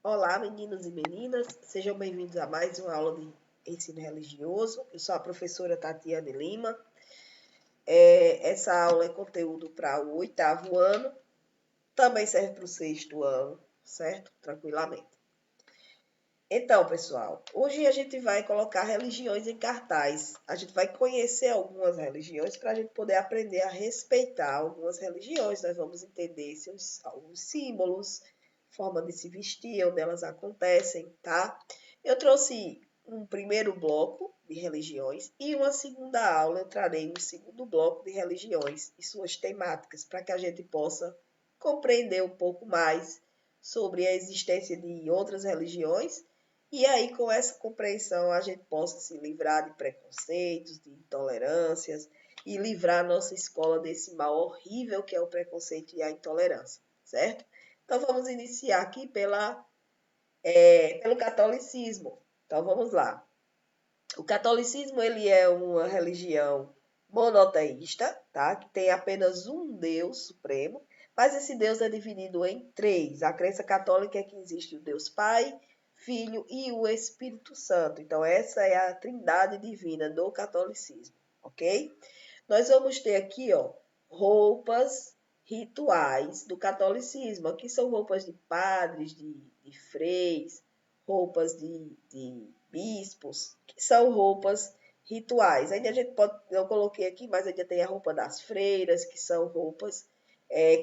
Olá, meninos e meninas, sejam bem-vindos a mais uma aula de ensino religioso. Eu sou a professora Tatiane Lima. Essa aula é conteúdo para o 8º ano, também serve para o 6º ano, certo? Tranquilamente. Então, pessoal, hoje a gente vai colocar religiões em cartaz. A gente vai conhecer algumas religiões para a gente poder aprender a respeitar algumas religiões. Nós vamos entender alguns símbolos, forma de se vestir, onde elas acontecem, tá? Eu trouxe um primeiro bloco de religiões e uma segunda aula eu trarei um segundo bloco de religiões e suas temáticas para que a gente possa compreender um pouco mais sobre a existência de outras religiões e aí, com essa compreensão, a gente possa se livrar de preconceitos, de intolerâncias e livrar a nossa escola desse mal horrível que é o preconceito e a intolerância, certo? Então, vamos iniciar aqui pelo catolicismo. Então, vamos lá. O catolicismo, ele é uma religião monoteísta, tá? Que tem apenas um Deus supremo, mas esse Deus é dividido em três. A crença católica é que existe o Deus Pai, Filho e o Espírito Santo. Então, essa é a trindade divina do catolicismo, ok? Nós vamos ter aqui, ó, roupas rituais do catolicismo. Aqui são roupas de padres, de freis, roupas de bispos, que são roupas rituais. Ainda a gente pode, eu coloquei aqui, mas ainda tem a roupa das freiras, que são roupas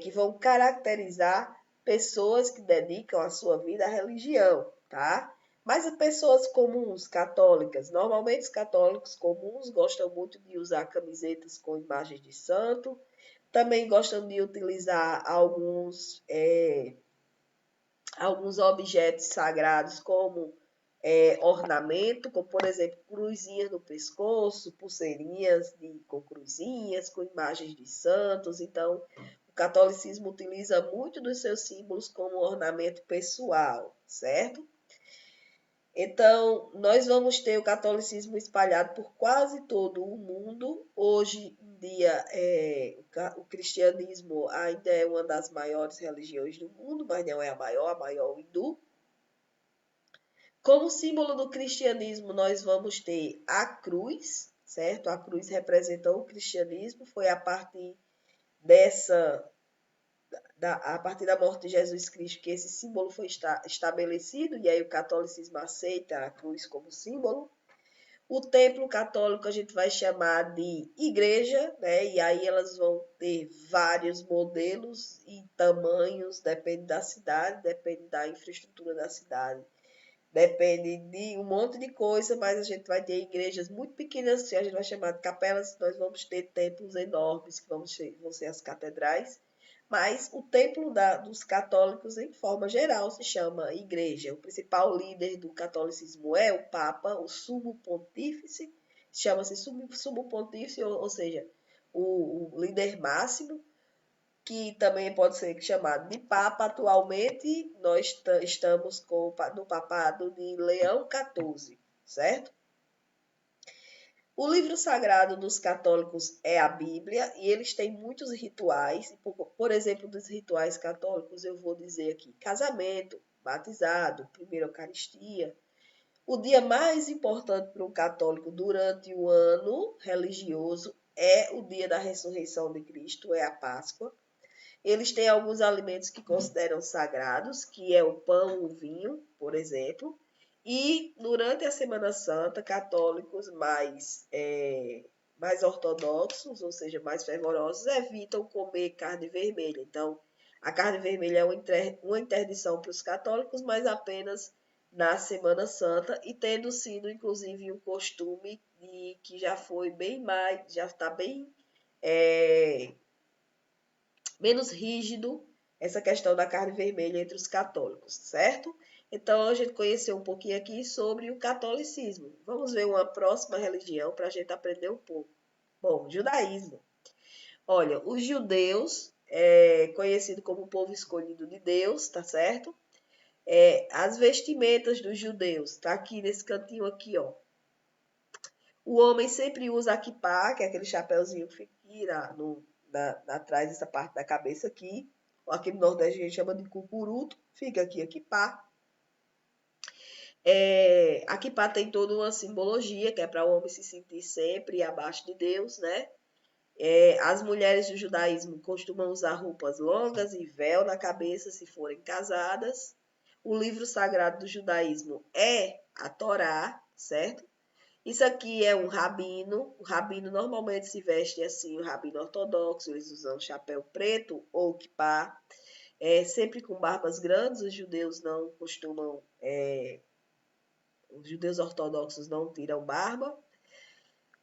que vão caracterizar pessoas que dedicam a sua vida à religião, tá? Mas as pessoas comuns, católicas, normalmente os católicos comuns gostam muito de usar camisetas com imagens de santo, também gostam de utilizar alguns objetos sagrados como ornamento, como por exemplo cruzinhas no pescoço, pulseirinhas com cruzinhas, com imagens de santos. Então, o catolicismo utiliza muito dos seus símbolos como ornamento pessoal, certo? Então, nós vamos ter o catolicismo espalhado por quase todo o mundo. Hoje em dia, o cristianismo ainda é uma das maiores religiões do mundo, mas não é a maior é o hindu. Como símbolo do cristianismo, nós vamos ter a cruz, certo? A cruz representa o cristianismo, foi a partir a partir da morte de Jesus Cristo que esse símbolo foi estabelecido, e aí o catolicismo aceita a cruz como símbolo. O templo católico a gente vai chamar de igreja, né? E aí elas vão ter vários modelos e tamanhos, depende da cidade, depende da infraestrutura da cidade, depende de um monte de coisa, mas a gente vai ter igrejas muito pequenas, que a gente vai chamar de capelas, nós vamos ter templos enormes, que vão ser as catedrais, mas o templo dos católicos, em forma geral, se chama igreja. O principal líder do catolicismo é o Papa, o sumo pontífice, chama-se sumo pontífice, ou seja, o líder máximo, que também pode ser chamado de Papa. Atualmente, nós estamos no papado de Leão XIV, certo? O livro sagrado dos católicos é a Bíblia e eles têm muitos rituais. Por exemplo, dos rituais católicos, eu vou dizer aqui: casamento, batizado, primeira Eucaristia. O dia mais importante para um católico durante o ano religioso é o dia da ressurreição de Cristo, é a Páscoa. Eles têm alguns alimentos que consideram sagrados, que é o pão, o vinho, por exemplo. E durante a Semana Santa, católicos mais ortodoxos, ou seja, mais fervorosos, evitam comer carne vermelha. Então, a carne vermelha é uma interdição para os católicos, mas apenas na Semana Santa, e tendo sido, inclusive, um costume que já foi bem mais, já está bem menos rígido essa questão da carne vermelha entre os católicos, certo? Então, a gente conheceu um pouquinho aqui sobre o catolicismo. Vamos ver uma próxima religião para a gente aprender um pouco. Bom, judaísmo. Olha, os judeus, conhecido como o povo escolhido de Deus, tá certo? As vestimentas dos judeus, tá aqui nesse cantinho aqui, ó. O homem sempre usa a kippá, que é aquele chapéuzinho que fica aqui atrás dessa parte da cabeça aqui. Aqui no Nordeste a gente chama de cucuruto, fica aqui a kippá. A kippah tem toda uma simbologia, que é para o homem se sentir sempre abaixo de Deus, né? As mulheres do judaísmo costumam usar roupas longas e véu na cabeça se forem casadas. O livro sagrado do judaísmo é a Torá, certo? Isso aqui é um rabino. O rabino normalmente se veste assim, o rabino ortodoxo, eles usam chapéu preto ou kippah, sempre com barbas grandes. Os judeus não costumam, os judeus ortodoxos não tiram barba.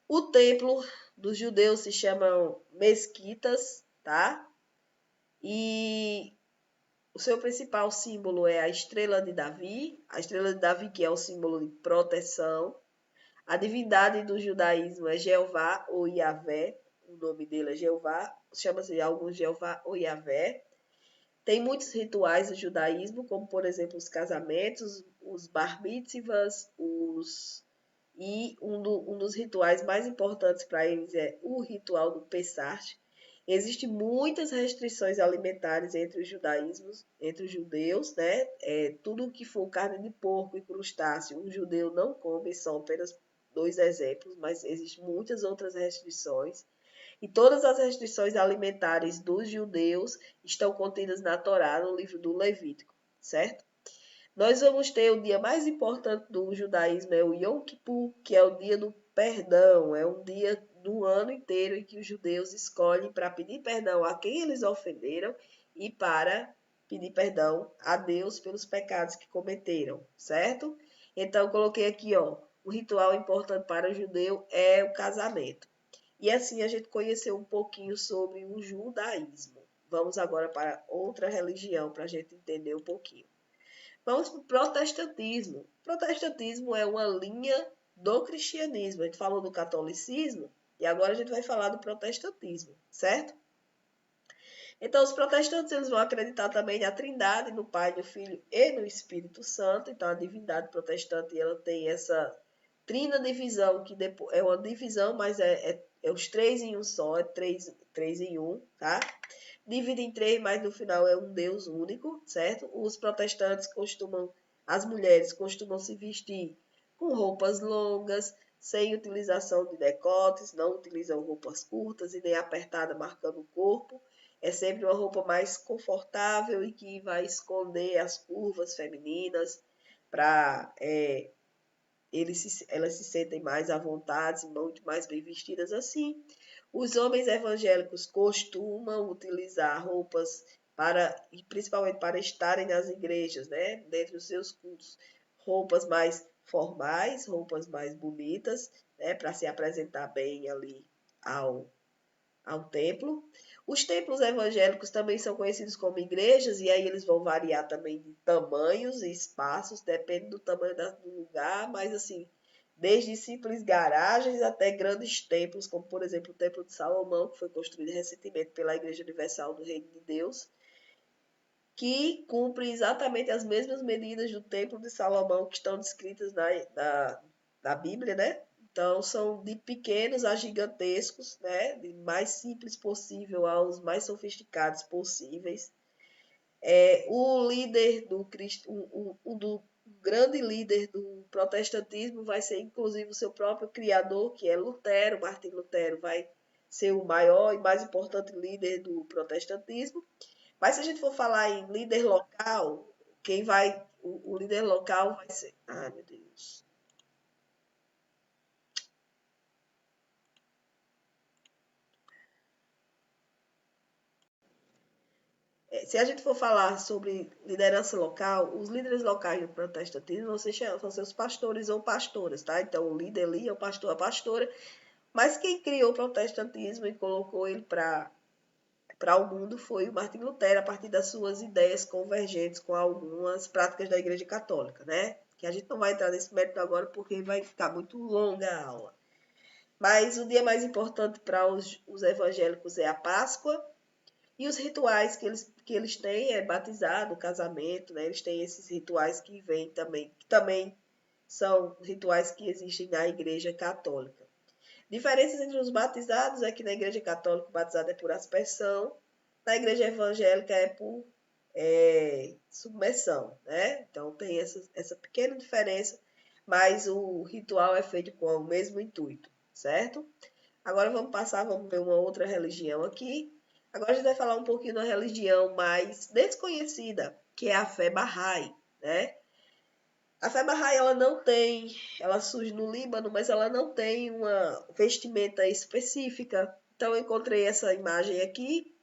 O templo dos judeus se chamam mesquitas, tá? E o seu principal símbolo é a estrela de Davi, que é o símbolo de proteção. A divindade do judaísmo é Jeová ou Yahvé, o nome dele é Jeová, chama-se de alguns Jeová ou Yahvé. Tem muitos rituais do judaísmo, como por exemplo os casamentos, os bar mitzvahs, e um dos rituais mais importantes para eles é o ritual do Pessach. Existem muitas restrições alimentares entre os judaísmos, entre os judeus, né? Tudo que for carne de porco e crustáceo, um judeu não come, são apenas dois exemplos, mas existem muitas outras restrições. E todas as restrições alimentares dos judeus estão contidas na Torá, no livro do Levítico, certo? Nós vamos ter o dia mais importante do judaísmo, é o Yom Kippur, que é o dia do perdão. É um dia do ano inteiro em que os judeus escolhem para pedir perdão a quem eles ofenderam e para pedir perdão a Deus pelos pecados que cometeram, certo? Então, eu coloquei aqui, ó, o ritual importante para o judeu é o casamento. E assim a gente conheceu um pouquinho sobre o judaísmo. Vamos agora para outra religião para a gente entender um pouquinho. Vamos para o protestantismo. O protestantismo é uma linha do cristianismo. A gente falou do catolicismo e agora a gente vai falar do protestantismo, certo? Então, os protestantes eles vão acreditar também na Trindade, no Pai, no Filho e no Espírito Santo. Então, a divindade protestante ela tem essa trina divisão, que depois, é uma divisão, mas é os três em um só, é três em um, tá? Divide em três, mas no final é um Deus único, certo? Os protestantes as mulheres costumam se vestir com roupas longas, sem utilização de decotes, não utilizam roupas curtas e nem apertada marcando o corpo. É sempre uma roupa mais confortável e que vai esconder as curvas femininas para elas se sentem mais à vontade, muito mais bem vestidas assim. Os homens evangélicos costumam utilizar roupas principalmente para estarem nas igrejas, né, dentro dos seus cultos, roupas mais formais, roupas mais bonitas, né, para se apresentar bem ali ao ao templo. Os templos evangélicos também são conhecidos como igrejas, e aí eles vão variar também de tamanhos e espaços, depende do tamanho do lugar, mas assim, desde simples garagens até grandes templos, como por exemplo o Templo de Salomão, que foi construído recentemente pela Igreja Universal do Reino de Deus, que cumpre exatamente as mesmas medidas do Templo de Salomão que estão descritas na Bíblia, né? Então, são de pequenos a gigantescos, né? De mais simples possível aos mais sofisticados possíveis. O líder do do grande líder do protestantismo vai ser, inclusive, o seu próprio criador, que é Lutero. Martim Lutero vai ser o maior e mais importante líder do protestantismo. Mas se a gente for falar em líder local, o líder local vai ser. Ai, meu Deus. Se a gente for falar sobre liderança local, os líderes locais do protestantismo vão ser os pastores ou pastoras, tá? Então, o líder ali é o pastor, a pastora. Mas quem criou o protestantismo e colocou ele para o mundo foi o Martim Lutero, a partir das suas ideias convergentes com algumas práticas da Igreja Católica, né? Que a gente não vai entrar nesse mérito agora porque vai ficar muito longa a aula. Mas o dia mais importante para os evangélicos é a Páscoa, e os rituais que eles têm é batizado, casamento, né? Eles têm esses rituais que também são rituais que existem na Igreja Católica. Diferenças entre os batizados é que na Igreja Católica o batizado é por aspersão, na Igreja Evangélica é por submersão, né? Então tem essa pequena diferença, mas o ritual é feito com o mesmo intuito, certo? Agora vamos ver uma outra religião aqui. Agora a gente vai falar um pouquinho da religião mais desconhecida, que é a fé Bahá'í, né? A fé Bahá'í, ela surge no Líbano, mas ela não tem uma vestimenta específica. Então eu encontrei essa imagem aqui,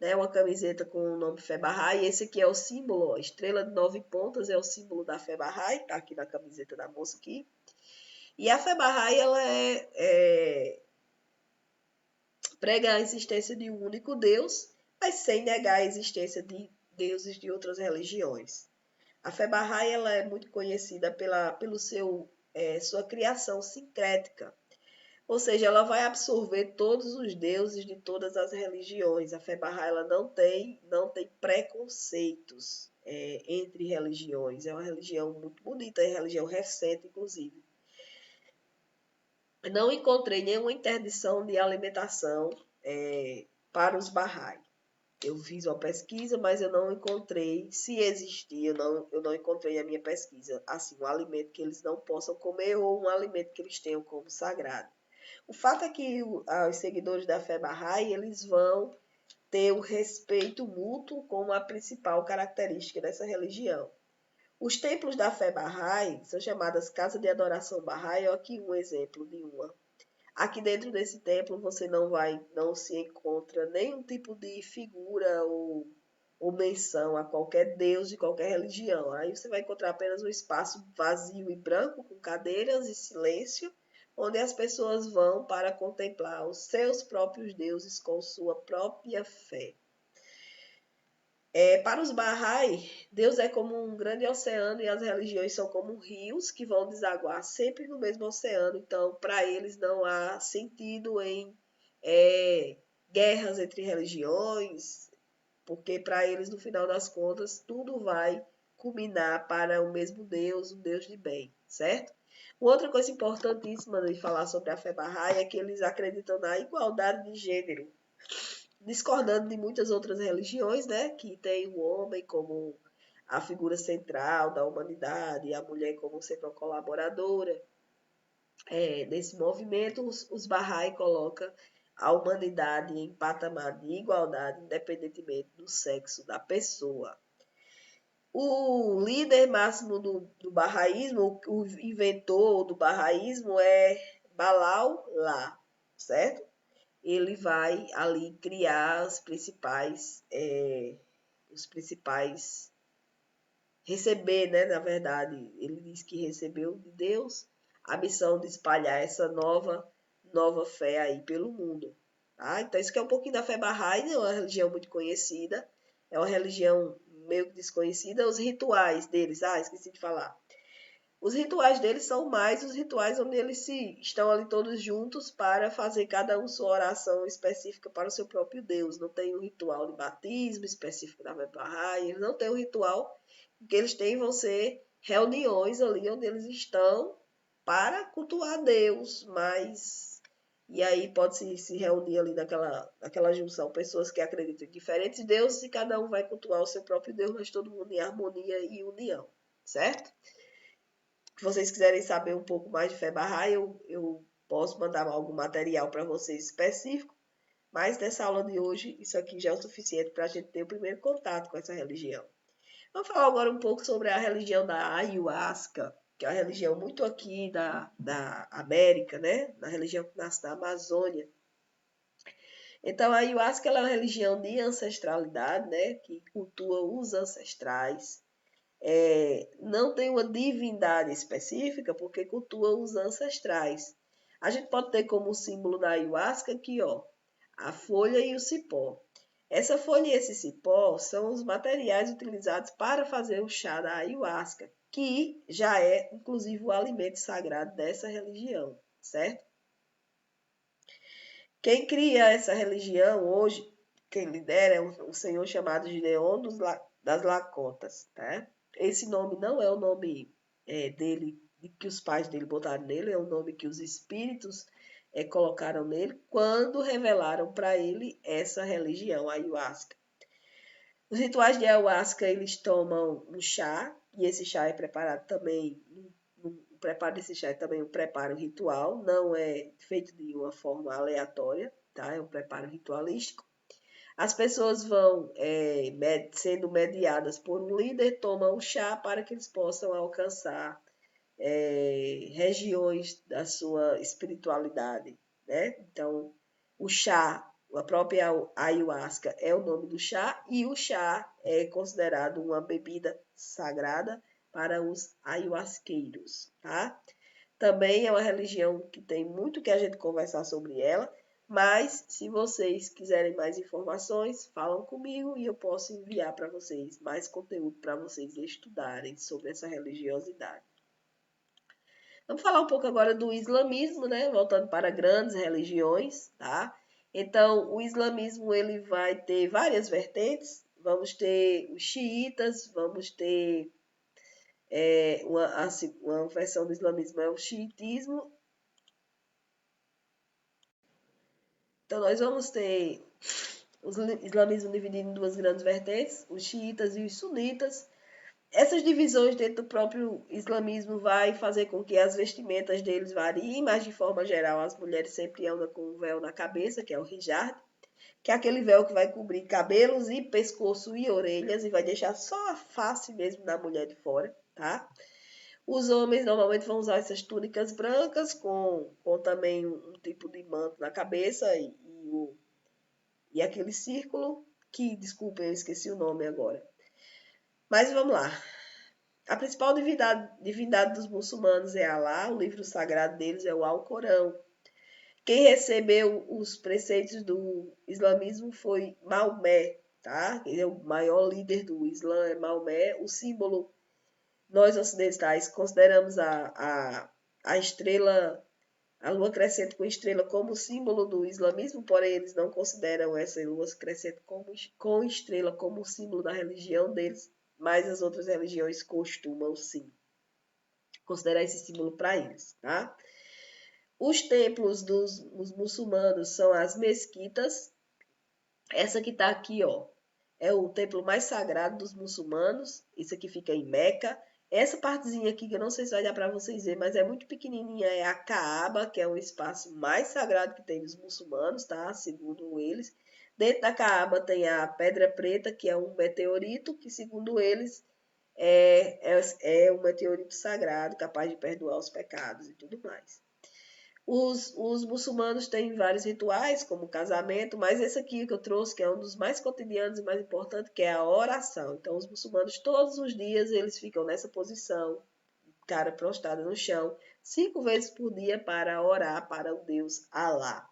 né, uma camiseta com o nome Fé Bahá'í. Esse aqui é o símbolo, ó, estrela de 9 pontas é o símbolo da Fé Bahá'í, tá aqui na camiseta da moça aqui. E a Fé Bahá'í, ela prega a existência de um único Deus, mas sem negar a existência de deuses de outras religiões. A fé Bahá'í ela é muito conhecida pelo sua criação sincrética, ou seja, ela vai absorver todos os deuses de todas as religiões. A fé Bahá'í ela não tem preconceitos entre religiões. É uma religião muito bonita, é uma religião recente, inclusive. Não encontrei nenhuma interdição de alimentação para os Bahá'í. Eu fiz uma pesquisa, mas eu não encontrei, se existia, eu não encontrei na minha pesquisa, assim, um alimento que eles não possam comer ou um alimento que eles tenham como sagrado. O fato é que os seguidores da fé Bahá'í, eles vão ter o respeito mútuo como a principal característica dessa religião. Os templos da fé Bahá'í são chamadas casas de adoração Bahá'í, ó, aqui um exemplo de uma. Aqui dentro desse templo você não se encontra nenhum tipo de figura ou menção a qualquer deus de qualquer religião. Aí você vai encontrar apenas um espaço vazio e branco, com cadeiras e silêncio, onde as pessoas vão para contemplar os seus próprios deuses com sua própria fé. Para os Bahá'í, Deus é como um grande oceano e as religiões são como rios que vão desaguar sempre no mesmo oceano. Então, para eles não há sentido em guerras entre religiões, porque para eles, no final das contas, tudo vai culminar para o mesmo Deus, um Deus de bem, certo? Outra coisa importantíssima de falar sobre a fé Bahá'í é que eles acreditam na igualdade de gênero, discordando de muitas outras religiões, né, que tem o homem como a figura central da humanidade e a mulher como sempre uma colaboradora desse movimento. Os Bahá'í colocam a humanidade em patamar de igualdade, independentemente do sexo da pessoa. O líder máximo do Bahá'ísmo, o inventor do Bahá'ísmo é Baha'u'lláh, certo? Ele vai ali criar receber, né, na verdade, ele diz que recebeu de Deus a missão de espalhar essa nova fé aí pelo mundo. Tá? Então isso que é um pouquinho da fé Bahá'í, é uma religião muito conhecida, é uma religião meio que desconhecida. Os rituais deles, esqueci de falar. Os rituais deles são mais os rituais onde eles estão ali todos juntos para fazer cada um sua oração específica para o seu próprio Deus. Não tem um ritual de batismo específico da Bahá'í, eles não têm um ritual. O que eles têm vão ser reuniões ali onde eles estão para cultuar Deus, mas e aí pode se reunir ali naquela junção pessoas que acreditam em diferentes deuses e cada um vai cultuar o seu próprio Deus, mas todo mundo em harmonia e união, certo? Se vocês quiserem saber um pouco mais de fé Bahá'í, eu posso mandar algum material para vocês específico, mas nessa aula de hoje, isso aqui já é o suficiente para a gente ter o primeiro contato com essa religião. Vamos falar agora um pouco sobre a religião da Ayahuasca, que é uma religião muito aqui da América, né? Na religião que nasce na Amazônia. Então, a Ayahuasca é uma religião de ancestralidade, né? Que cultua os ancestrais. Não tem uma divindade específica, porque cultua os ancestrais. A gente pode ter como símbolo da ayahuasca aqui, ó, a folha e o cipó. Essa folha e esse cipó são os materiais utilizados para fazer o chá da ayahuasca, que já é, inclusive, o alimento sagrado dessa religião, certo? Quem cria essa religião hoje, quem lidera é um senhor chamado Gideon das Lacotas, tá? Esse nome não é o nome dele, que os pais dele botaram nele, é o nome que os espíritos colocaram nele quando revelaram para ele essa religião, a ayahuasca. Os rituais de ayahuasca, eles tomam um chá, e esse chá é preparado também, o preparo desse chá é também um preparo ritual, não é feito de uma forma aleatória, tá? É um preparo ritualístico. As pessoas vão sendo mediadas por um líder, tomam o chá para que eles possam alcançar regiões da sua espiritualidade, né? Então, o chá, a própria ayahuasca é o nome do chá, e o chá é considerado uma bebida sagrada para os ayahuasqueiros, tá? Também é uma religião que tem muito que a gente conversar sobre ela, mas se vocês quiserem mais informações, falam comigo e eu posso enviar para vocês mais conteúdo para vocês estudarem sobre essa religiosidade. Vamos falar um pouco agora do islamismo, né? Voltando para grandes religiões, tá? Então, o islamismo ele vai ter várias vertentes. Vamos ter os xiitas, vamos ter uma versão do islamismo é o xiitismo. Então, nós vamos ter o islamismo dividido em duas grandes vertentes, os xiitas e os sunitas. Essas divisões dentro do próprio islamismo vai fazer com que as vestimentas deles variem, mas de forma geral as mulheres sempre andam com um véu na cabeça, que é o hijab, que é aquele véu que vai cobrir cabelos e pescoço e orelhas e vai deixar só a face mesmo da mulher de fora, tá? Os homens normalmente vão usar essas túnicas brancas com também um tipo de manto na cabeça e aquele círculo que, desculpem, eu esqueci o nome agora. Mas vamos lá. A principal divindade dos muçulmanos é Alá, o livro sagrado deles é o Alcorão. Quem recebeu os preceitos do islamismo foi Maomé, tá? Ele é o maior líder do Islã, é Maomé. O símbolo, nós ocidentais consideramos a estrela, a lua crescente com estrela como símbolo do islamismo, porém eles não consideram essa lua crescente com estrela como símbolo da religião deles, mas as outras religiões costumam sim considerar esse símbolo para eles, tá? Os templos dos muçulmanos são as mesquitas. Essa que está aqui, ó, é o templo mais sagrado dos muçulmanos. Isso aqui fica em Meca. Essa partezinha aqui, que eu não sei se vai dar para vocês verem, mas é muito pequenininha, é a Kaaba, que é o espaço mais sagrado que tem dos muçulmanos, tá? Segundo eles. Dentro da Kaaba tem a Pedra Preta, que é um meteorito, que segundo eles é um meteorito sagrado, capaz de perdoar os pecados e tudo mais. Os muçulmanos têm vários rituais, como o casamento, mas esse aqui que eu trouxe, que é um dos mais cotidianos e mais importantes, que é a oração. Então, os muçulmanos, todos os dias, eles ficam nessa posição, cara prostrada no chão, 5 vezes por dia para orar para o Deus Alá.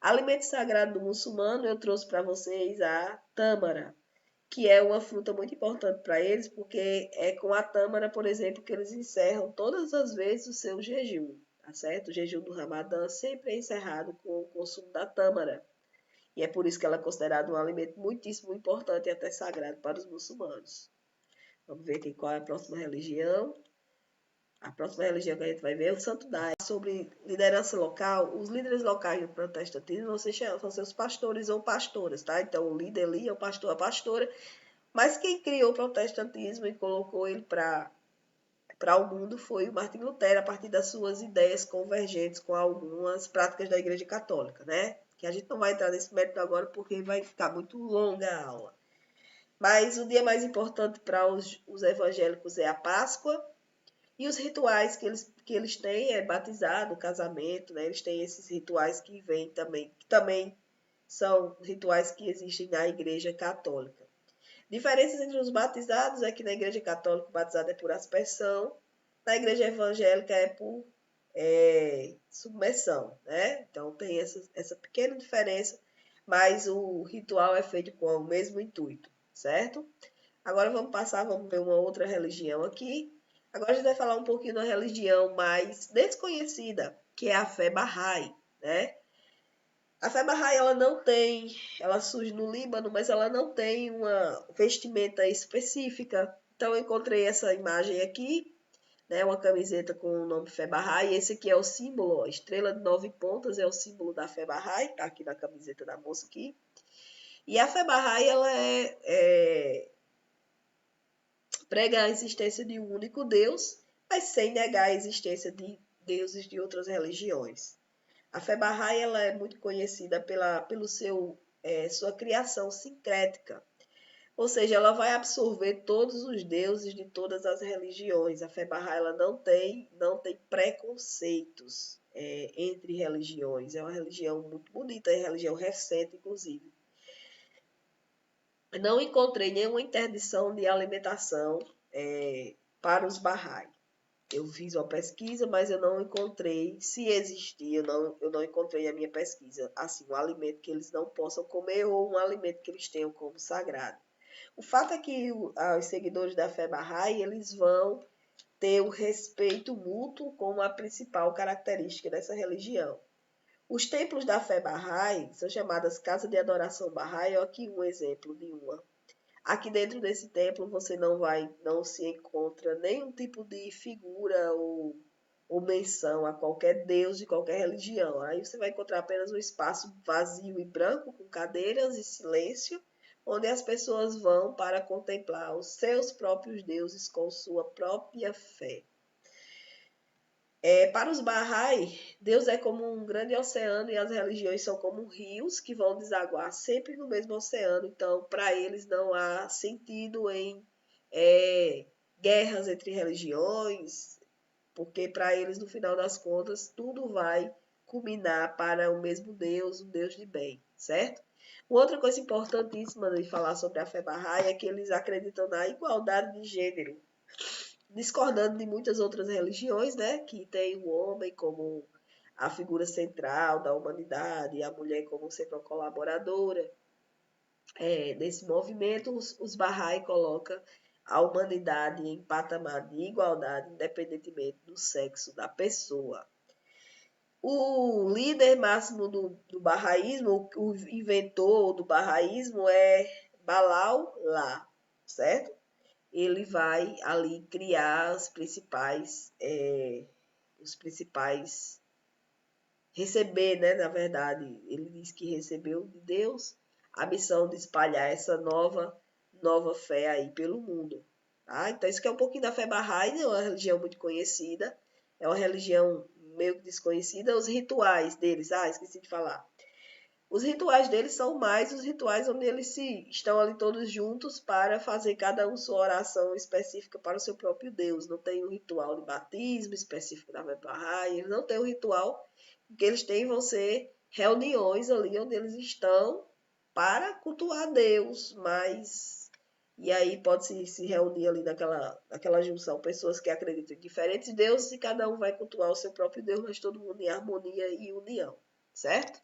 Alimento sagrado do muçulmano, eu trouxe para vocês a tâmara, que é uma fruta muito importante para eles, porque é com a tâmara, por exemplo, que eles encerram todas as vezes o seu jejum, tá certo? O jejum do Ramadã sempre é encerrado com o consumo da tâmara. E é por isso que ela é considerada um alimento muitíssimo importante e até sagrado para os muçulmanos. Vamos ver aqui qual é a próxima religião. A próxima religião que a gente vai ver é o Santo Daime. Sobre liderança local, os líderes locais do protestantismo são seus pastores ou pastoras, tá? Então, o líder ali é o pastor, a pastora. Mas quem criou o protestantismo e colocou ele para o mundo foi o Martim Lutero, a partir das suas ideias convergentes com algumas práticas da Igreja Católica, né? Que a gente não vai entrar nesse mérito agora porque vai ficar muito longa a aula. Mas o dia mais importante para os evangélicos é a Páscoa, e os rituais que eles têm é batizado, casamento, né? Eles têm esses rituais que vêm também, que também são rituais que existem na Igreja Católica. Diferenças entre os batizados é que na Igreja Católica o batizado é por aspersão, na Igreja Evangélica é por submersão, né? Então tem essa pequena diferença, mas o ritual é feito com o mesmo intuito, certo? Agora vamos ver uma outra religião aqui. Agora a gente vai falar um pouquinho da religião mais desconhecida, que é a fé Bahá'í, né? A fé Bahá'í, ela surge no Líbano, mas ela não tem uma vestimenta específica. Então eu encontrei essa imagem aqui, né, uma camiseta com o nome Fé Bahá'í. Esse aqui é o símbolo, ó, estrela de 9 pontas é o símbolo da fé Bahá'í, tá aqui na camiseta da moça aqui. E a fé Bahá'í, ela prega a existência de um único Deus, mas sem negar a existência de deuses de outras religiões. A fé Bahá'í, ela é muito conhecida pelo sua criação sincrética, ou seja, ela vai absorver todos os deuses de todas as religiões. A fé Bahá'í, ela não tem preconceitos entre religiões. É uma religião muito bonita, é uma religião recente, inclusive. Não encontrei nenhuma interdição de alimentação para os Bahá'í. Eu fiz uma pesquisa, mas eu não encontrei, se existia, eu não encontrei na minha pesquisa, assim, um alimento que eles não possam comer ou um alimento que eles tenham como sagrado. O fato é que os seguidores da fé Bahá'í, eles vão ter o respeito mútuo como a principal característica dessa religião. Os templos da fé Bahá'í são chamadas casas de adoração Bahá'í, aqui um exemplo de uma. Aqui dentro desse templo você não se encontra nenhum tipo de figura ou menção a qualquer deus de qualquer religião. Aí você vai encontrar apenas um espaço vazio e branco, com cadeiras e silêncio, onde as pessoas vão para contemplar os seus próprios deuses com sua própria fé. Para os Bahá'í, Deus é como um grande oceano e as religiões são como rios que vão desaguar sempre no mesmo oceano. Então, para eles não há sentido em guerras entre religiões, porque para eles, no final das contas, tudo vai culminar para o mesmo Deus, um Deus de bem, certo? Uma outra coisa importantíssima de falar sobre a fé Bahá'í é que eles acreditam na igualdade de gênero, discordando de muitas outras religiões, né, que tem o homem como a figura central da humanidade e a mulher como sempre uma colaboradora desse movimento. Os Bahá'í colocam a humanidade em patamar de igualdade, independentemente do sexo da pessoa. O líder máximo do Bahá'ísmo, o inventor do Bahá'ísmo é Baha'u'lláh, certo? Ele vai ali criar receber, né, na verdade, ele diz que recebeu de Deus a missão de espalhar essa nova fé aí pelo mundo. Tá? Então isso que é um pouquinho da fé Bahá'í, é uma religião muito conhecida, é uma religião meio que desconhecida, os rituais deles, esqueci de falar. Os rituais deles são mais os rituais onde eles estão ali todos juntos para fazer cada um sua oração específica para o seu próprio Deus. Não tem um ritual de batismo específico da Bahá'í, eles não têm um ritual. O que eles têm vão ser reuniões ali onde eles estão para cultuar Deus, mas e aí pode se reunir ali naquela junção pessoas que acreditam em diferentes deuses e cada um vai cultuar o seu próprio Deus, mas todo mundo em harmonia e união, certo?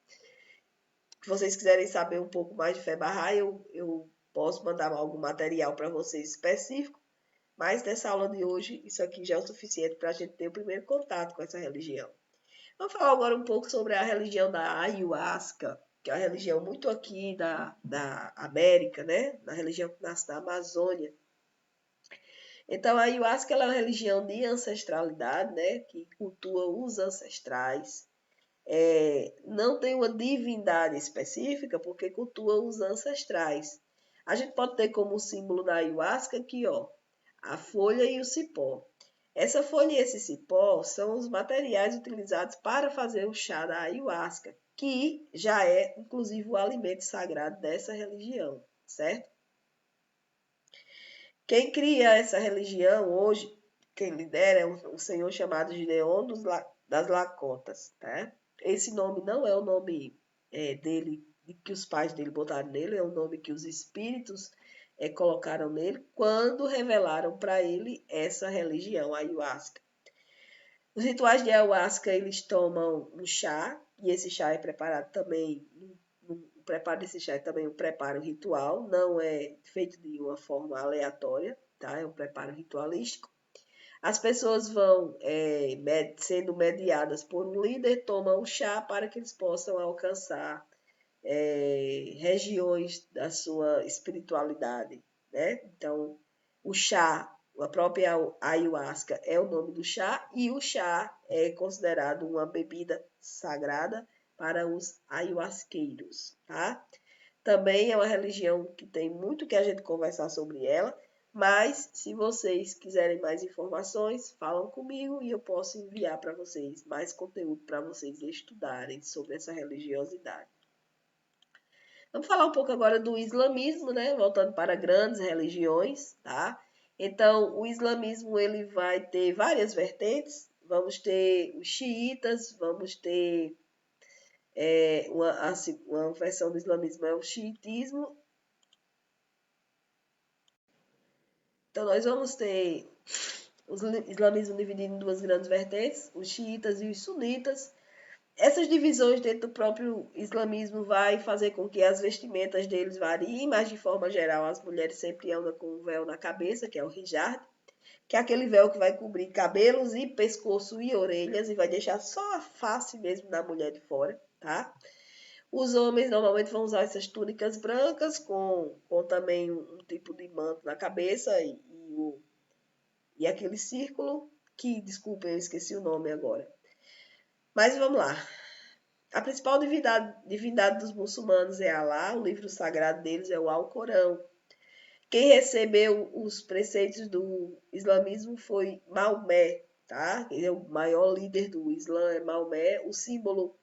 Se vocês quiserem saber um pouco mais de fé Bahá'í, eu posso mandar algum material para vocês específico, mas nessa aula de hoje, isso aqui já é o suficiente para a gente ter o primeiro contato com essa religião. Vamos falar agora um pouco sobre a religião da Ayahuasca, que é uma religião muito aqui da América, né? Na religião que nasce na Amazônia. Então, a Ayahuasca ela é uma religião de ancestralidade, né? Que cultua os ancestrais. Não tem uma divindade específica, porque cultua os ancestrais. A gente pode ter como símbolo da ayahuasca aqui, ó, a folha e o cipó. Essa folha e esse cipó são os materiais utilizados para fazer o chá da ayahuasca, que já é, inclusive, o alimento sagrado dessa religião, certo? Quem cria essa religião hoje, quem lidera é um senhor chamado Gideon das Lacotas, tá? Esse nome não é o nome dele, que os pais dele botaram nele, é o nome que os espíritos colocaram nele quando revelaram para ele essa religião, a ayahuasca. Os rituais de ayahuasca, eles tomam um chá, e esse chá é preparado também, o preparo desse chá é também um preparo ritual, não é feito de uma forma aleatória, tá? É um preparo ritualístico. As pessoas vão sendo mediadas por um líder, tomam o chá para que eles possam alcançar regiões da sua espiritualidade, né? Então, o chá, a própria ayahuasca é o nome do chá, e o chá é considerado uma bebida sagrada para os ayahuasqueiros, tá? Também é uma religião que tem muito que a gente conversar sobre ela, mas se vocês quiserem mais informações, falam comigo e eu posso enviar para vocês mais conteúdo para vocês estudarem sobre essa religiosidade. Vamos falar um pouco agora do islamismo, né? Voltando para grandes religiões, tá? Então, o islamismo ele vai ter várias vertentes. Vamos ter os xiitas, vamos ter uma versão do islamismo é o xiitismo. Então, nós vamos ter o islamismo dividido em duas grandes vertentes, os xiitas e os sunitas. Essas divisões dentro do próprio islamismo vai fazer com que as vestimentas deles variem, mas de forma geral as mulheres sempre andam com um véu na cabeça, que é o hijab, que é aquele véu que vai cobrir cabelos e pescoço e orelhas e vai deixar só a face mesmo da mulher de fora, tá? Os homens normalmente vão usar essas túnicas brancas com também um tipo de manto na cabeça e aquele círculo que, desculpem, eu esqueci o nome agora. Mas vamos lá. A principal divindade dos muçulmanos é Alá, o livro sagrado deles é o Alcorão. Quem recebeu os preceitos do islamismo foi Maomé, tá? Ele é o maior líder do Islã, é Maomé. O símbolo,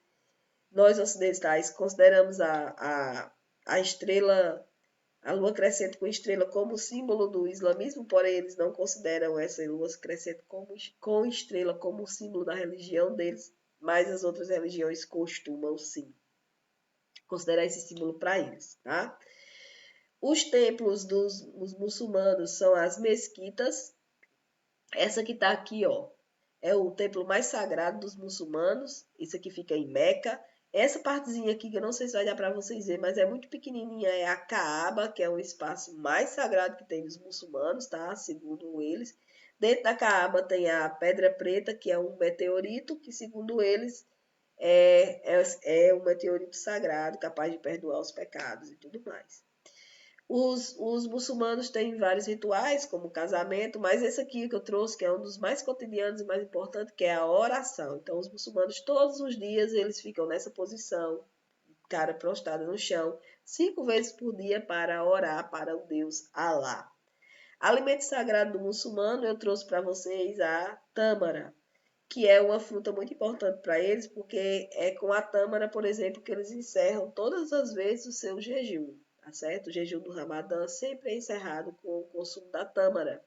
nós ocidentais consideramos a estrela, a lua crescente com estrela como símbolo do islamismo, porém eles não consideram essa lua crescente com estrela como símbolo da religião deles, mas as outras religiões costumam sim considerar esse símbolo para eles, tá? Os templos dos muçulmanos são as mesquitas. Essa que está aqui, ó, é o templo mais sagrado dos muçulmanos. Isso aqui fica em Meca. Essa partezinha aqui, que eu não sei se vai dar para vocês verem, mas é muito pequenininha, é a Kaaba, que é o espaço mais sagrado que tem dos muçulmanos, tá? Segundo eles. Dentro da Kaaba tem a Pedra Preta, que é um meteorito, que segundo eles é um meteorito sagrado, capaz de perdoar os pecados e tudo mais. Os muçulmanos têm vários rituais, como o casamento, mas esse aqui que eu trouxe, que é um dos mais cotidianos e mais importantes, que é a oração. Então, os muçulmanos, todos os dias, eles ficam nessa posição, cara prostrada no chão, 5 vezes por dia para orar para o Deus Alá. Alimento sagrado do muçulmano, eu trouxe para vocês a tâmara, que é uma fruta muito importante para eles, porque é com a tâmara, por exemplo, que eles encerram todas as vezes o seu jejum, tá certo? O jejum do Ramadã sempre é encerrado com o consumo da tâmara.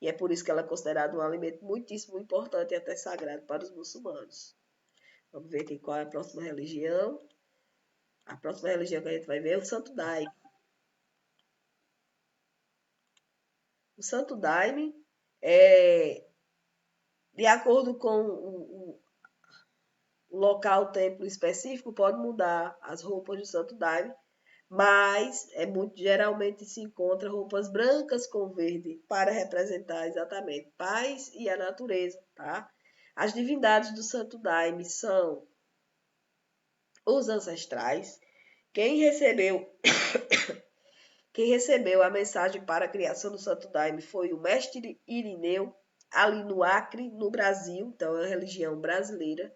E é por isso que ela é considerada um alimento muitíssimo importante e até sagrado para os muçulmanos. Vamos ver aqui qual é a próxima religião. A próxima religião que a gente vai ver é o Santo Daime. O Santo Daime é, de acordo com o local, o templo específico, pode mudar as roupas do Santo Daime, mas geralmente se encontra roupas brancas com verde para representar exatamente paz e a natureza, tá? As divindades do Santo Daime são os ancestrais. Quem recebeu quem recebeu a mensagem para a criação do Santo Daime foi o mestre Irineu, ali no Acre, no Brasil, então é a religião brasileira.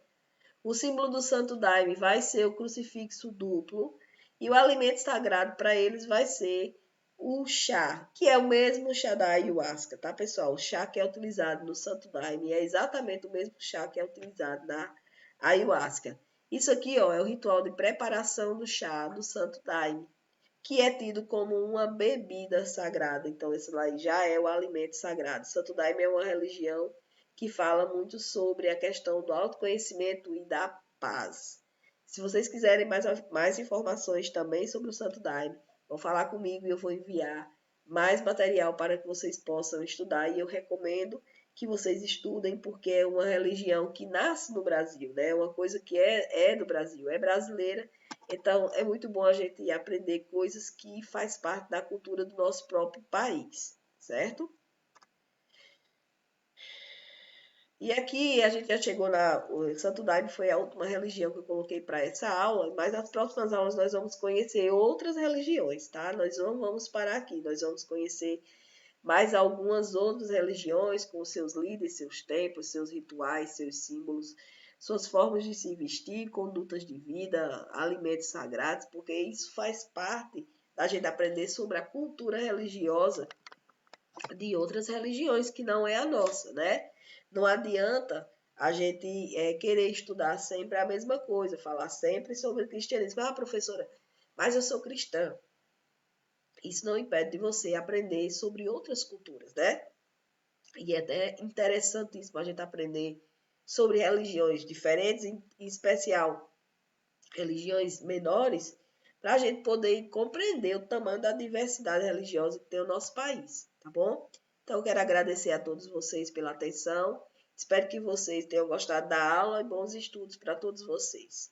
O símbolo do Santo Daime vai ser o crucifixo duplo e o alimento sagrado para eles vai ser o chá, que é o mesmo chá da ayahuasca, tá, pessoal? O chá que é utilizado no Santo Daime é exatamente o mesmo chá que é utilizado na ayahuasca. Isso aqui, ó, é o ritual de preparação do chá do Santo Daime, que é tido como uma bebida sagrada. Então, esse lá já é o alimento sagrado. Santo Daime é uma religião que fala muito sobre a questão do autoconhecimento e da paz. Se vocês quiserem mais informações também sobre o Santo Daime, vão falar comigo e eu vou enviar mais material para que vocês possam estudar. E eu recomendo que vocês estudem, porque é uma religião que nasce no Brasil, né? É uma coisa que é do Brasil, é brasileira. Então, é muito bom a gente aprender coisas que faz parte da cultura do nosso próprio país, certo? E aqui a gente já chegou o Santo Daime foi a última religião que eu coloquei para essa aula, mas nas próximas aulas nós vamos conhecer outras religiões, tá? Nós não vamos parar aqui, nós vamos conhecer mais algumas outras religiões com seus líderes, seus templos, seus rituais, seus símbolos. suas formas de se vestir, condutas de vida, alimentos sagrados, porque isso faz parte da gente aprender sobre a cultura religiosa de outras religiões que não é a nossa, né? Não adianta a gente querer estudar sempre a mesma coisa, falar sempre sobre o cristianismo. Ah, professora, mas eu sou cristã. Isso não impede de você aprender sobre outras culturas, né? E é até interessantíssimo a gente aprender sobre religiões diferentes, em especial religiões menores, para a gente poder compreender o tamanho da diversidade religiosa que tem o nosso país, tá bom? Então, eu quero agradecer a todos vocês pela atenção. Espero que vocês tenham gostado da aula e bons estudos para todos vocês.